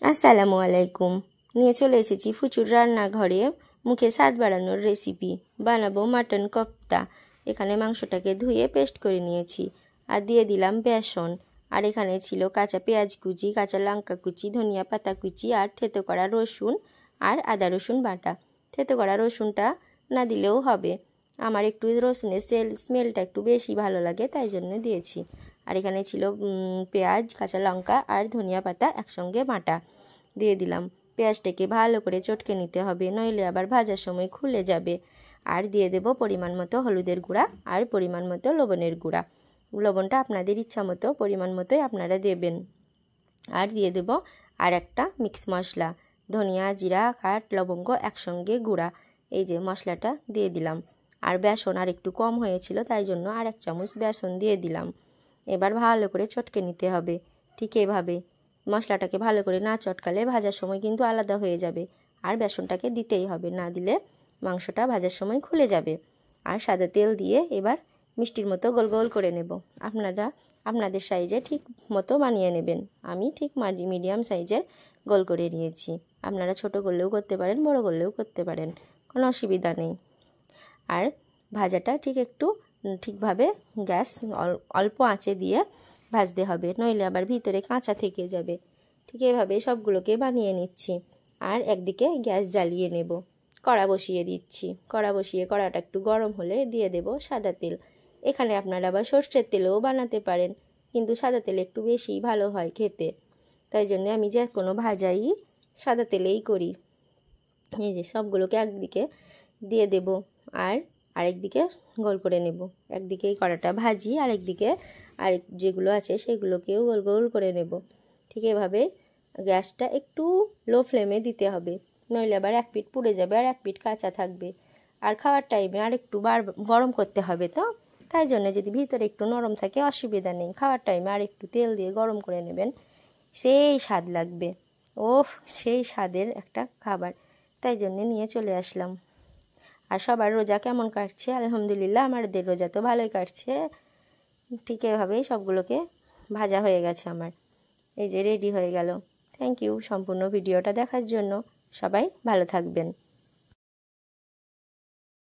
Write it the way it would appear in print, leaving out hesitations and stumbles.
আসসালামু আলাইকুম। নিয়ে চলে এসেছি ফুচুর রান্নাঘরে মুখে স্বাদ বাড়ানোর রেসিপি। বানাবো মাটন কোপ্তা। এখানে মাংসটাকে ধুয়ে পেস্ট করে নিয়েছি আর দিয়ে দিলাম বেসন। আর এখানে ছিল কাঁচা পেঁয়াজ কুচি, কাঁচা লঙ্কা কুচি, ধনিয়া পাতা কুচি আর থেতো করা রসুন আর আদা রসুন বাটা। থেতো করা রসুনটা না দিলেও হবে, আমার একটু রসুনের স্মেলটা একটু বেশি ভালো লাগে তাই জন্য দিয়েছি। আর এখানে ছিল পেঁয়াজ, কাঁচা লঙ্কা আর ধনিয়া পাতা একসঙ্গে বাটা দিয়ে দিলাম। পেঁয়াজটাকে ভালো করে চটকে নিতে হবে, নইলে আবার ভাজার সময় খুলে যাবে। আর দিয়ে দেব পরিমাণ মতো হলুদের গুঁড়া আর পরিমাণ মতো লবণের গুঁড়া। লবণটা আপনাদের ইচ্ছা মতো পরিমাণ মতোই আপনারা দেবেন। আর দিয়ে দেব আর একটা মিক্স মশলা, ধনিয়া, জিরা, কাঠ, লবঙ্গ একসঙ্গে গুঁড়া। এই যে মশলাটা দিয়ে দিলাম। আর বেসন আর একটু কম হয়েছিল তাই জন্য আর 1 চামচ বেসন দিয়ে দিলাম। এবার ভালো করে চটকে নিতে হবে। ঠিক এভাবে মশলাটাকে ভালো করে না চটকালে ভাজার সময় কিন্তু আলাদা হয়ে যাবে। আর বেসনটাকে দিতেই হবে, না দিলে মাংসটা ভাজার সময় খুলে যাবে। আর সাদা তেল দিয়ে এবার মিষ্টির মতো গোল গোল করে নেব। আপনারা আপনাদের সাইজে ঠিক মতো বানিয়ে নেবেন। আমি ঠিক মিডিয়াম সাইজের গোল করে নিয়েছি। আপনারা ছোট করলেও করতে পারেন, বড় করলেও করতে পারেন, কোনো অসুবিধা নেই। আর ভাজাটা একটু ঠিকভাবে গ্যাস অল্প আঁচে দিয়ে ভাজতে হবে, নইলে আবার ভিতরে কাঁচা থেকে যাবে। ঠিক এভাবে সবগুলোকে বানিয়ে নিচ্ছি। আর একদিকে গ্যাস জ্বালিয়ে নেব, কড়া বসিয়ে দিচ্ছি। কড়া বসিয়ে কড়াটা একটু গরম হলে দিয়ে দেব সাদা তেল। এখানে আপনারা আবার সর্ষের তেলেও বানাতে পারেন, কিন্তু সাদা তেল একটু বেশি ভালো হয় খেতে, তাই জন্য আমি যে কোনো ভাজাই সাদা তেলেই করি। এই যে সবগুলোকে একদিকে দিয়ে দেব আর আরেকদিকে গোল করে নেব। একদিকেই কড়াটা ভাজি, আরেকদিকে আরেক যেগুলো আছে সেগুলোকেও গোল গোল করে নেব। ঠিক এভাবে গ্যাসটা একটু লো ফ্লেমে দিতে হবে, নইলে আবার এক পিঠ পুড়ে যাবে আর এক পিঠ কাঁচা থাকবে। আর খাওয়ার টাইমে আর একটু গরম করতে হবে, তো তাই জন্য যদি ভিতরে একটু নরম থাকে অসুবিধা নেই। খাওয়ার টাইমে আর একটু তেল দিয়ে গরম করে নেবেন, সেই স্বাদ লাগবে। ওফ, সেই স্বাদের একটা খাবার, তাই জন্যে নিয়ে চলে আসলাম। আর সবার রোজা কেমন কাটছে? আলহামদুলিল্লাহ, আমাদের রোজা তো ভালোই কাটছে। ঠিক এভাবেই সবগুলোকে ভাজা হয়ে গেছে আমার। এই যে রেডি হয়ে গেল। থ্যাংক ইউ সম্পূর্ণ ভিডিওটা দেখার জন্য। সবাই ভালো থাকবেন।